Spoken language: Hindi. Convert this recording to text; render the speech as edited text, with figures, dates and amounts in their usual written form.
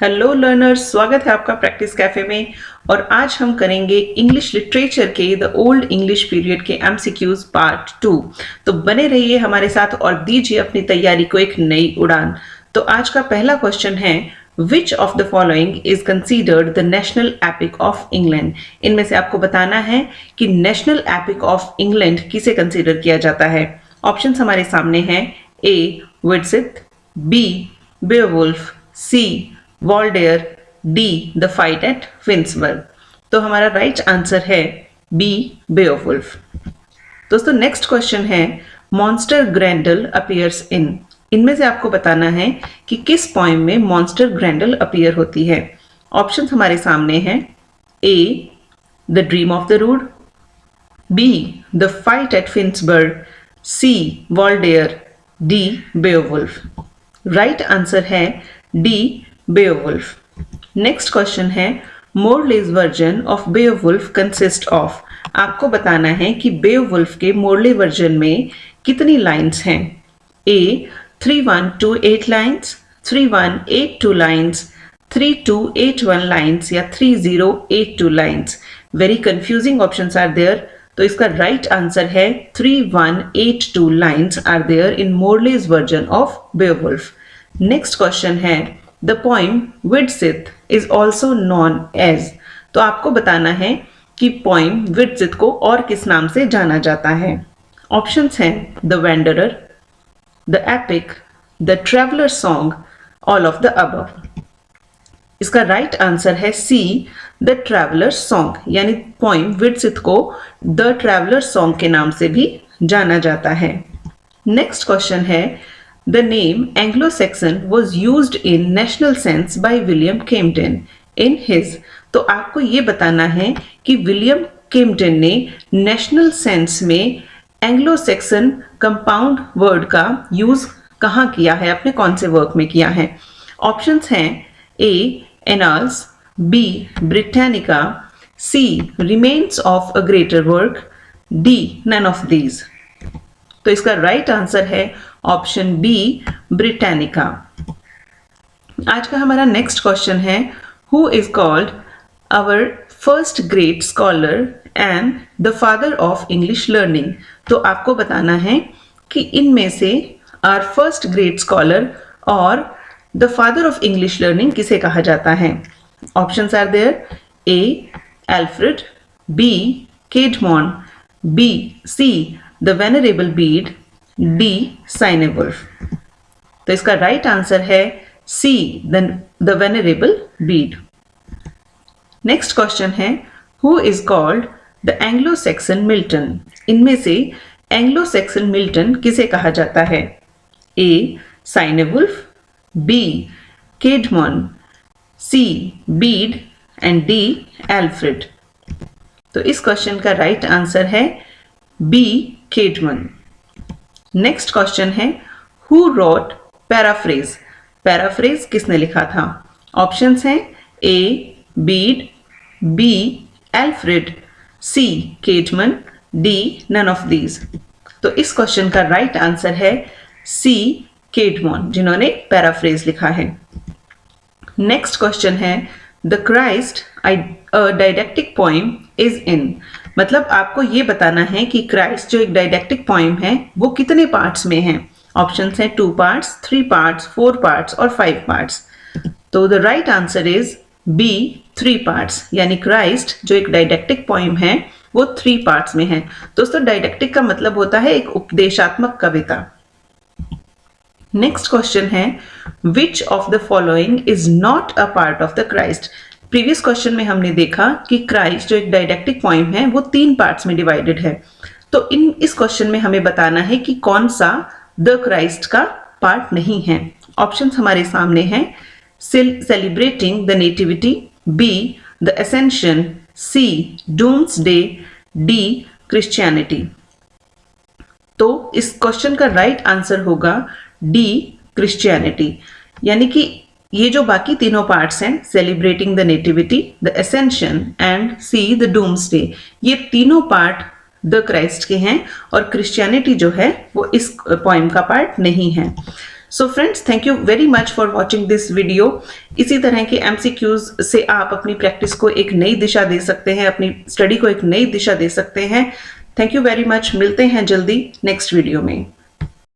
हेलो लर्नर्स, स्वागत है आपका प्रैक्टिस कैफे में। और आज हम करेंगे इंग्लिश लिटरेचर के द ओल्ड इंग्लिश पीरियड के एमसीक्यूज पार्ट 2। तो बने रहिए हमारे साथ और दीजिए अपनी तैयारी को एक नई उड़ान। तो आज का पहला क्वेश्चन है, which of the following is considered the national epic of England. इनमें से आपको बताना है कि नेशनल एपिक ऑफ इंग्लैंड किसे कंसीडर किया जाता है। ऑप्शन हमारे सामने हैं, A Widsith, B Beowulf, C Waldere, D the fight at Finnsburg. तो हमारा राइट आंसर है बी बेowulf। दोस्तों नेक्स्ट क्वेश्चन है, मॉन्स्टर ग्रैंडल अपीयर्स इन। इनमें से आपको बताना है कि किस पोएम में मॉन्स्टर ग्रैंडल अपीयर होती है। ऑप्शन हमारे सामने हैं, A the dream of the rood, B the fight at Finnsburg, C Waldere, D Beowulf. Right answer है डी बेowulf। नेक्स्ट क्वेश्चन है, Morley's version of Beowulf consist of. आपको बताना है कि बेowulf के मोरले वर्जन में कितनी लाइंस हैं। ए 3128 लाइंस, 3182 लाइंस, 3281 लाइंस या 3082 lines. Very confusing options are there. तो इसका राइट आंसर है 3182 lines are there in Morley's version of Beowulf. Next question है, the poem Widsith is also known as. तो आपको बताना है कि पोइम विडसिथ को और किस नाम से जाना जाता है। ऑप्शंस हैं, the wanderer, the epic, the traveller song, all of the above. इसका राइट आंसर है सी द ट्रैवलर सॉन्ग, यानी पोइम विडसिथ को द ट्रैवलर सॉन्ग के नाम से भी जाना जाता है। नेक्स्ट क्वेश्चन है, the name Anglo-Saxon was used in national sense by William Camden in his। तो आपको ये बताना है कि विलियम केम्पटन ने नेशनल सेंस में एंग्लो सैक्सन कंपाउंड वर्ड का यूज कहाँ किया है, अपने कौन से वर्क में किया है। ऑप्शंस हैं, A annals, B Britannica, C remains of a greater work, D none of these. तो इसका राइट आंसर है ऑप्शन बी ब्रिटानिका। आज का हमारा नेक्स्ट क्वेश्चन है, who is called our first great scholar and the father of English learning. तो आपको बताना है कि इनमें से आवर फर्स्ट ग्रेट स्कॉलर और the father of English learning किसे कहा जाता है। Options are there, A Alfred, B Caedmon, B C the venerable Bede, D Cynewulf. तो इसका राइट आंसर है C the venerable Bede. Next question है, who is called the Anglo Saxon Milton. इनमें से एंग्लो सैक्सन मिल्टन किसे कहा जाता है। A Cynewulf, B Caedmon, C Bede and D Alfred. तो इस क्वेश्चन का राइट आंसर है बी केडमॉन। नेक्स्ट क्वेश्चन है, हु रोट पैराफ्रेज। पैराफ्रेज किसने लिखा था। ऑप्शंस हैं, A Beed, B Alfred, C Caedmon, D none of these. तो इस क्वेश्चन का राइट आंसर है सी केडमॉन, जिन्होंने पैराफ्रेज लिखा है। नेक्स्ट क्वेश्चन है, the Christ didactic poem is in. मतलब आपको ये बताना है कि क्राइस्ट जो एक डाइडेक्टिक पोइम है वो कितने पार्ट्स में है। ऑप्शंस हैं, 2 पार्ट्स, 3 पार्ट्स, 4 पार्ट्स और 5 पार्ट्स। तो the right answer is B 3 parts, यानी क्राइस्ट जो एक डाइडेक्टिक पोइम है वो 3 पार्ट्स में है। दोस्तों डाइडेक्टिक का मतलब होता है एक उपदेशात्मक कविता। नेक्स्ट क्वेश्चन है, which of the following is not a part of the Christ. Previous question में हमने देखा कि क्राइस्ट जो एक डाइडेक्टिक पोइम है वो 3 पार्ट्स में डिवाइडेड है। तो इस क्वेश्चन में हमें बताना है कि कौन सा द क्राइस्ट का पार्ट नहीं है। ऑप्शंस हमारे सामने हैं, celebrating the Nativity, B the Ascension, C doomsday, D Christianity. तो इस क्वेश्चन का राइट आंसर होगा डी क्रिश्चियनिटी, यानी कि ये जो बाकी तीनों पार्ट्स हैं, celebrating the Nativity, the Ascension and C the doomsday, ये तीनों पार्ट द क्राइस्ट के हैं और क्रिश्चियनिटी जो है वो इस पोइम का पार्ट नहीं है। So friends, thank you very much for watching this video. इसी तरह के एमसीक्यूज से आप अपनी प्रैक्टिस को एक नई दिशा दे सकते हैं, अपनी स्टडी को एक नई दिशा दे सकते हैं। Thank you very much. मिलते हैं जल्दी नेक्स्ट वीडियो में।